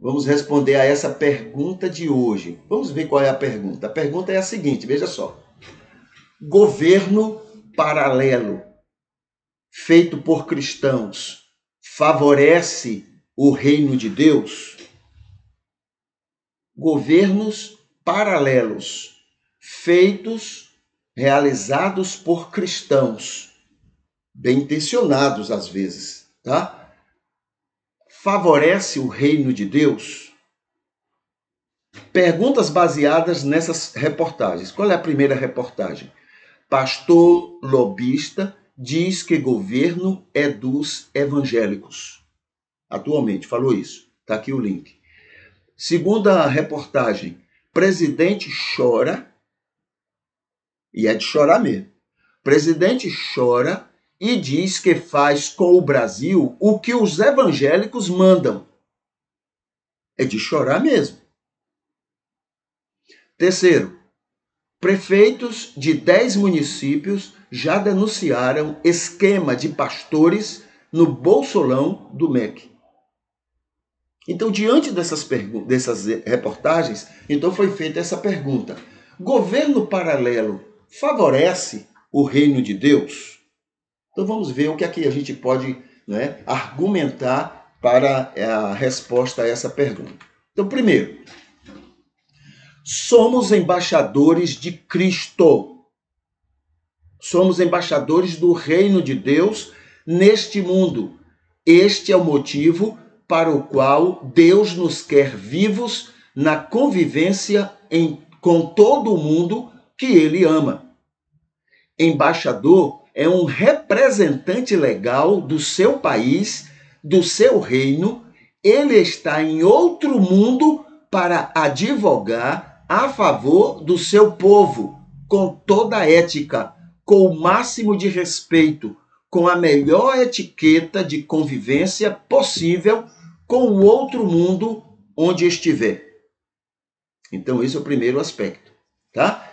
Vamos responder a essa pergunta de hoje. Vamos ver qual é a pergunta. A pergunta é a seguinte, veja só. Governo paralelo feito por cristãos favorece o reino de Deus? Governos paralelos realizados por cristãos, bem intencionados às vezes, tá? Favorece o reino de Deus? Perguntas baseadas nessas reportagens. Qual é a primeira reportagem? Pastor lobista diz que governo é dos evangélicos. Atualmente, falou isso. Está aqui o link. Segunda reportagem. Presidente chora, e é de chorar mesmo. Presidente chora e diz que faz com o Brasil o que os evangélicos mandam. É de chorar mesmo. Terceiro, prefeitos de 10 municípios já denunciaram esquema de pastores no bolsolão do MEC. Então, diante dessas reportagens, então foi feita essa pergunta. Governo paralelo favorece o reino de Deus? Então vamos ver o que aqui a gente pode, argumentar para a resposta a essa pergunta. Então, primeiro, somos embaixadores de Cristo. Somos embaixadores do reino de Deus neste mundo. Este é o motivo para o qual Deus nos quer vivos na convivência com todo o mundo que Ele ama. Embaixador é um representante legal do seu país, do seu reino. Ele está em outro mundo para advogar a favor do seu povo, com toda a ética, com o máximo de respeito, com a melhor etiqueta de convivência possível com o outro mundo onde estiver. Então, esse é o primeiro aspecto, tá?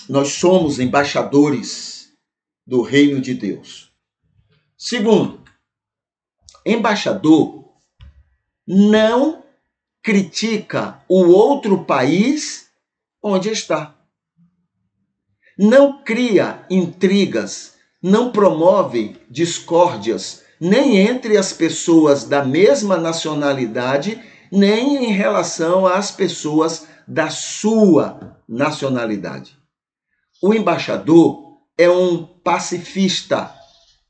Nós somos embaixadores do reino de Deus. Segundo, embaixador não critica o outro país onde está. Não cria intrigas, não promove discórdias, nem entre as pessoas da mesma nacionalidade, nem em relação às pessoas da sua nacionalidade. O embaixador é um pacifista,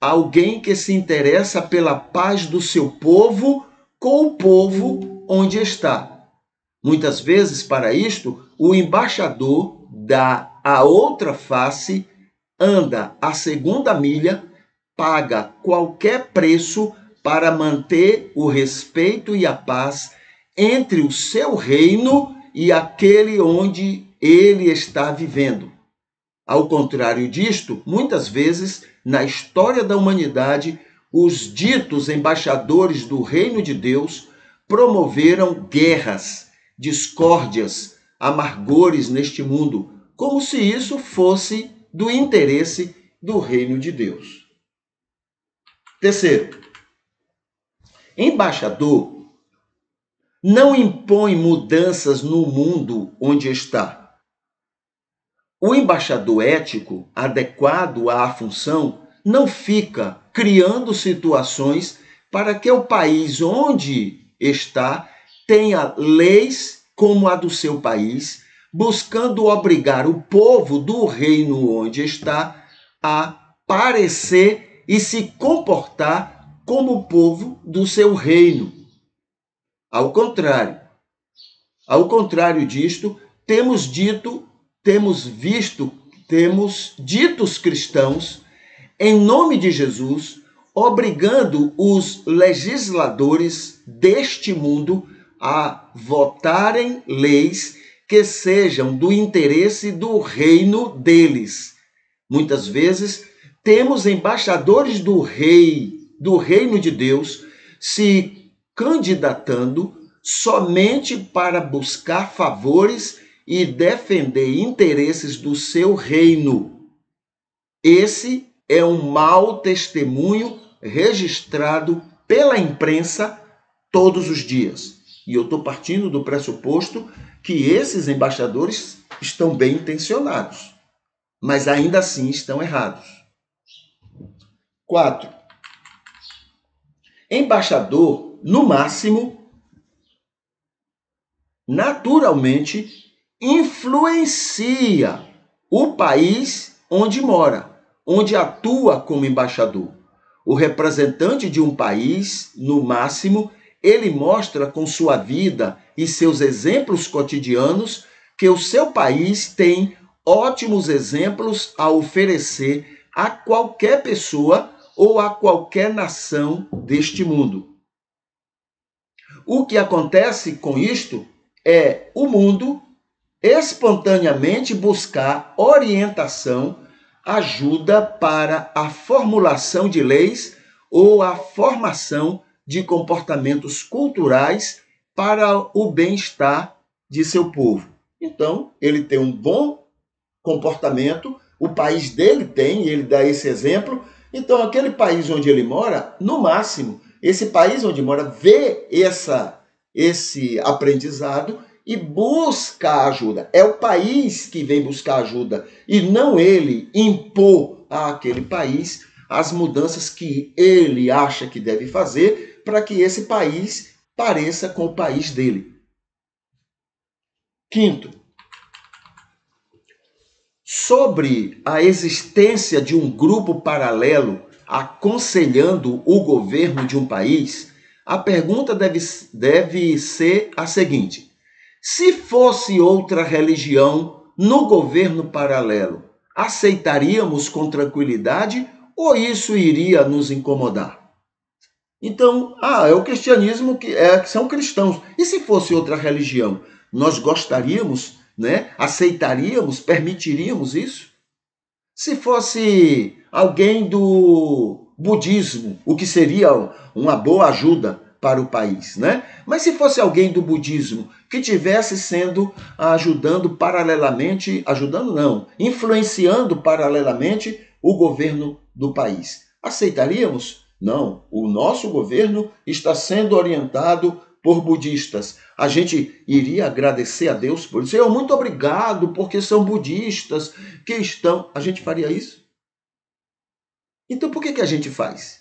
alguém que se interessa pela paz do seu povo com o povo onde está. Muitas vezes, para isto, o embaixador dá a outra face, anda a segunda milha, paga qualquer preço para manter o respeito e a paz entre o seu reino e aquele onde ele está vivendo. Ao contrário disto, muitas vezes, na história da humanidade, os ditos embaixadores do reino de Deus promoveram guerras, discórdias, amargores neste mundo, como se isso fosse do interesse do reino de Deus. Terceiro, embaixador não impõe mudanças no mundo onde está. O embaixador ético, adequado à função, não fica criando situações para que o país onde está tenha leis como a do seu país, buscando obrigar o povo do reino onde está a parecer e se comportar como o povo do seu reino. Ao contrário disto, temos ditos cristãos, em nome de Jesus, obrigando os legisladores deste mundo a votarem leis que sejam do interesse do reino deles. Muitas vezes, temos embaixadores do reino de Deus, se candidatando somente para buscar favores e defender interesses do seu reino. Esse é um mau testemunho registrado pela imprensa todos os dias. E eu estou partindo do pressuposto que esses embaixadores estão bem intencionados, mas ainda assim estão errados. 4. Embaixador, no máximo, naturalmente, influencia o país onde mora, onde atua como embaixador. O representante de um país, no máximo, ele mostra com sua vida e seus exemplos cotidianos que o seu país tem ótimos exemplos a oferecer a qualquer pessoa ou a qualquer nação deste mundo. O que acontece com isto é o mundo espontaneamente buscar orientação, ajuda para a formulação de leis ou a formação de comportamentos culturais para o bem-estar de seu povo. Então, ele tem um bom comportamento, o país dele tem, ele dá esse exemplo. Então, aquele país onde ele mora, no máximo, esse país onde mora vê esse aprendizado e busca ajuda. É o país que vem buscar ajuda e não ele impor àquele país as mudanças que ele acha que deve fazer para que esse país pareça com o país dele. 5. Sobre a existência de um grupo paralelo aconselhando o governo de um país, a pergunta deve ser a seguinte: se fosse outra religião no governo paralelo, aceitaríamos com tranquilidade ou isso iria nos incomodar? Então, é o cristianismo que são cristãos. E se fosse outra religião, nós gostaríamos, né? Aceitaríamos, permitiríamos isso? Se fosse alguém do budismo, o que seria uma boa ajuda para o país, né? Mas se fosse alguém do budismo que tivesse sendo influenciando paralelamente o governo do país, aceitaríamos? Não, o nosso governo está sendo orientado por budistas. A gente iria agradecer a Deus por isso. Muito obrigado, porque são budistas que estão... A gente faria isso? Então, por que a gente faz?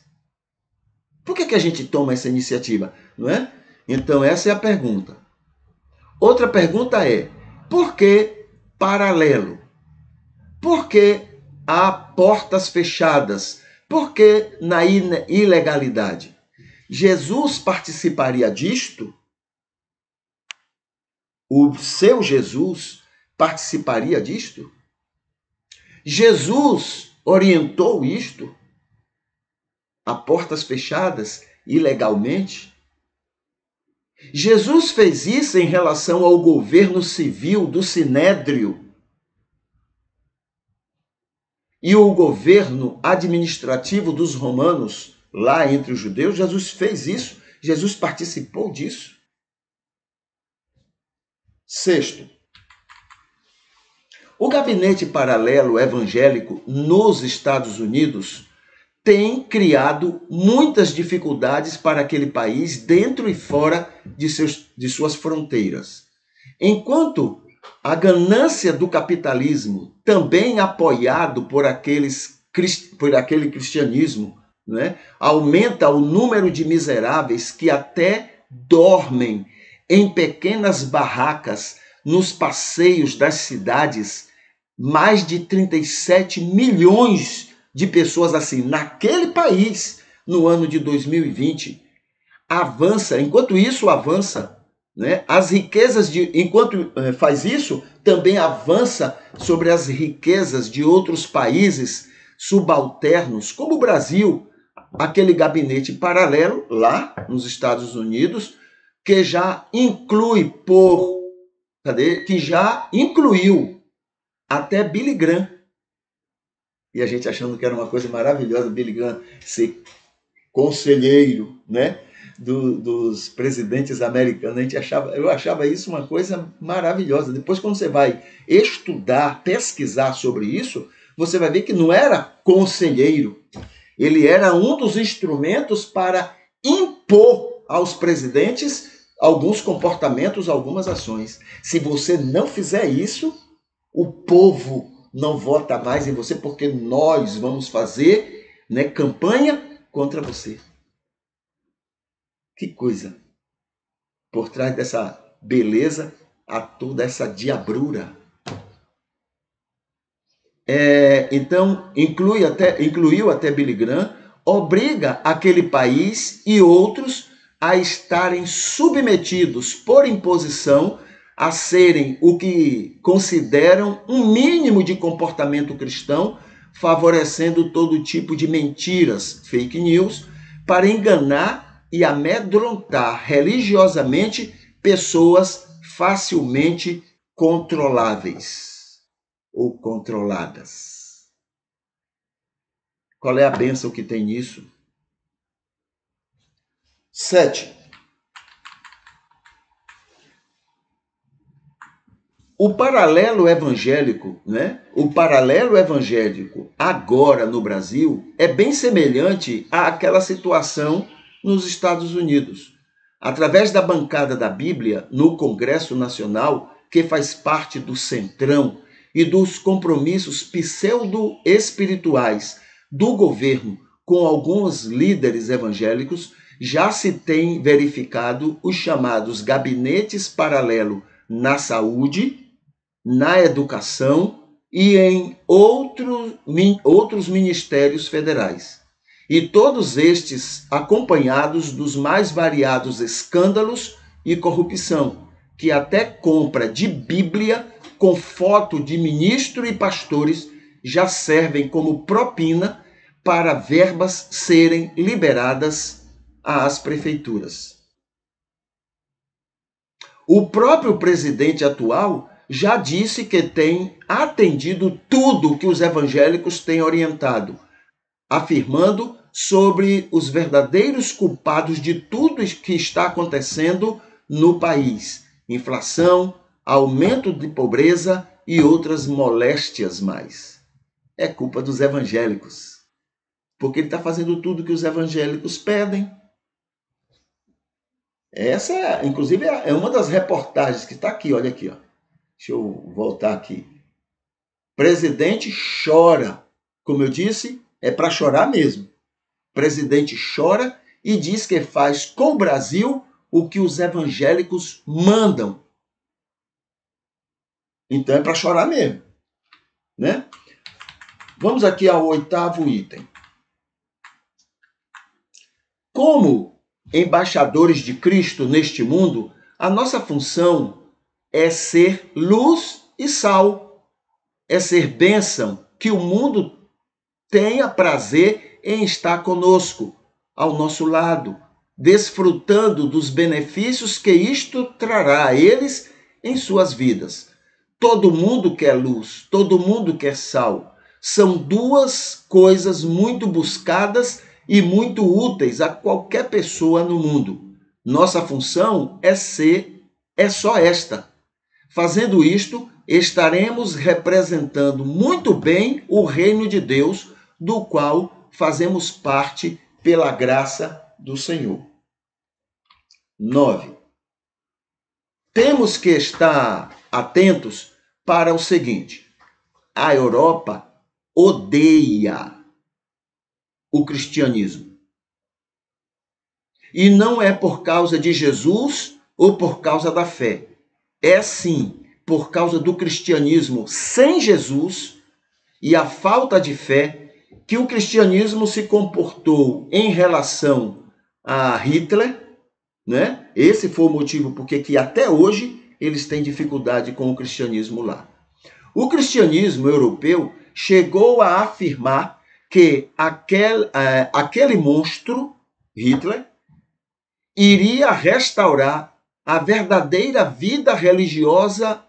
Por que a gente toma essa iniciativa? Não é? Então, essa é a pergunta. Outra pergunta é, por que paralelo? Por que há portas fechadas? Por que na ilegalidade? Jesus participaria disto? O seu Jesus participaria disto? Jesus orientou isto? A portas fechadas, ilegalmente? Jesus fez isso em relação ao governo civil do Sinédrio e o governo administrativo dos romanos lá entre os judeus. Jesus fez isso, Jesus participou disso. 6. O gabinete paralelo evangélico nos Estados Unidos tem criado muitas dificuldades para aquele país dentro e fora de suas fronteiras. Enquanto a ganância do capitalismo, também apoiado por aquele cristianismo, né, aumenta o número de miseráveis que até dormem em pequenas barracas nos passeios das cidades, mais de 37 milhões de pessoas assim, naquele país, no ano de 2020, enquanto isso avança, né? As riquezas enquanto faz isso, também avança sobre as riquezas de outros países subalternos, como o Brasil, aquele gabinete paralelo lá nos Estados Unidos, que já incluiu até Billy Graham. E a gente achando que era uma coisa maravilhosa, Billy Graham ser conselheiro, né, dos presidentes americanos. Eu achava isso uma coisa maravilhosa. Depois, quando você vai estudar, pesquisar sobre isso, você vai ver que não era conselheiro. Ele era um dos instrumentos para impor aos presidentes alguns comportamentos, algumas ações. Se você não fizer isso, o povo não vota mais em você, porque nós vamos fazer, né, campanha contra você. Que coisa! Por trás dessa beleza, há toda essa diabrura. Então, incluiu até Billy Graham, obriga aquele país e outros a estarem submetidos por imposição a serem o que consideram um mínimo de comportamento cristão, favorecendo todo tipo de mentiras, fake news, para enganar e amedrontar religiosamente pessoas facilmente controláveis ou controladas. Qual é a bênção que tem nisso? 7. O paralelo evangélico, né? O paralelo evangélico agora no Brasil é bem semelhante àquela situação nos Estados Unidos. Através da bancada da Bíblia no Congresso Nacional, que faz parte do Centrão e dos compromissos pseudo-espirituais do governo com alguns líderes evangélicos, já se tem verificado os chamados gabinetes paralelo na saúde, na educação e em outros ministérios federais. E todos estes acompanhados dos mais variados escândalos e corrupção, que até compra de Bíblia com foto de ministro e pastores já servem como propina para verbas serem liberadas às prefeituras. O próprio presidente atual já disse que tem atendido tudo que os evangélicos têm orientado, afirmando sobre os verdadeiros culpados de tudo que está acontecendo no país: inflação, aumento de pobreza e outras moléstias mais. É culpa dos evangélicos, porque ele está fazendo tudo que os evangélicos pedem. Essa, inclusive, é uma das reportagens que está aqui, olha aqui, ó. Deixa eu voltar aqui. Presidente chora. Como eu disse, é para chorar mesmo. Presidente chora e diz que faz com o Brasil o que os evangélicos mandam. Então é para chorar mesmo, né? Vamos aqui ao 8º item. Como embaixadores de Cristo neste mundo, a nossa função é ser luz e sal, é ser bênção, que o mundo tenha prazer em estar conosco, ao nosso lado, desfrutando dos benefícios que isto trará a eles em suas vidas. Todo mundo quer luz, todo mundo quer sal. São duas coisas muito buscadas e muito úteis a qualquer pessoa no mundo. Nossa função é só esta. Fazendo isto, estaremos representando muito bem o reino de Deus, do qual fazemos parte pela graça do Senhor. 9. Temos que estar atentos para o seguinte: a Europa odeia o cristianismo. E não é por causa de Jesus ou por causa da fé. É sim por causa do cristianismo sem Jesus e a falta de fé que o cristianismo se comportou em relação a Hitler, né? Esse foi o motivo porque que até hoje eles têm dificuldade com o cristianismo lá. O cristianismo europeu chegou a afirmar que aquele monstro, Hitler, iria restaurar a verdadeira vida religiosa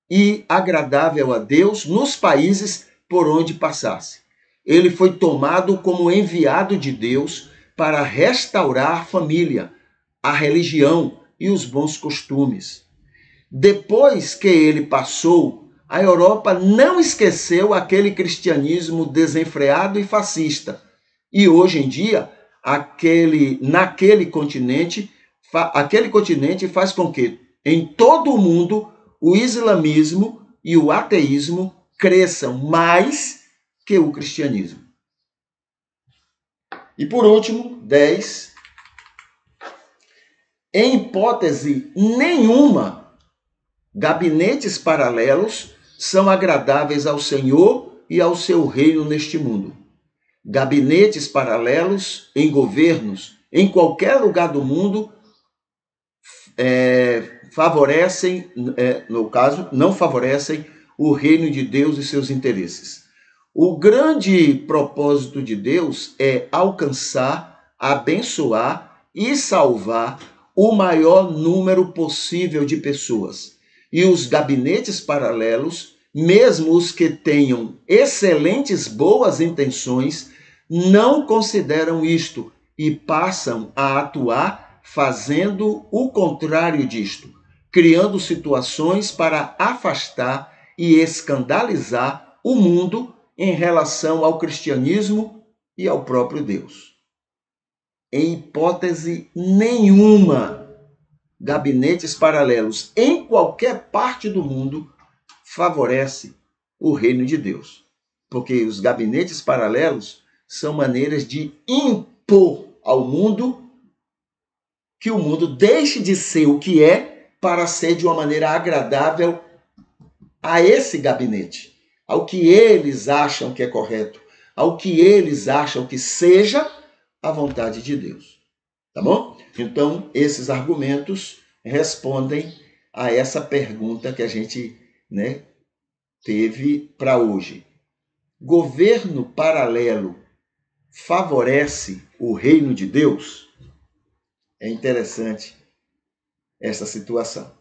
e agradável a Deus nos países por onde passasse. Ele foi tomado como enviado de Deus para restaurar a família, a religião e os bons costumes. Depois que ele passou, a Europa não esqueceu aquele cristianismo desenfreado e fascista. E hoje em dia, naquele continente, aquele continente faz com que em todo o mundo o islamismo e o ateísmo cresçam mais que o cristianismo. E por último, 10. Em hipótese nenhuma, gabinetes paralelos são agradáveis ao Senhor e ao seu reino neste mundo. Gabinetes paralelos em governos, em qualquer lugar do mundo, favorecem, no caso, não favorecem o reino de Deus e seus interesses. O grande propósito de Deus é alcançar, abençoar e salvar o maior número possível de pessoas. E os gabinetes paralelos, mesmo os que tenham excelentes, boas intenções, não consideram isto e passam a atuar fazendo o contrário disto, criando situações para afastar e escandalizar o mundo em relação ao cristianismo e ao próprio Deus. Em hipótese nenhuma, gabinetes paralelos em qualquer parte do mundo favorece o reino de Deus, porque os gabinetes paralelos são maneiras de impor ao mundo que o mundo deixe de ser o que é para ser de uma maneira agradável a esse gabinete, ao que eles acham que é correto, ao que eles acham que seja a vontade de Deus. Tá bom? Então, esses argumentos respondem a essa pergunta que a gente, teve para hoje. Governo paralelo favorece o reino de Deus? É interessante essa situação.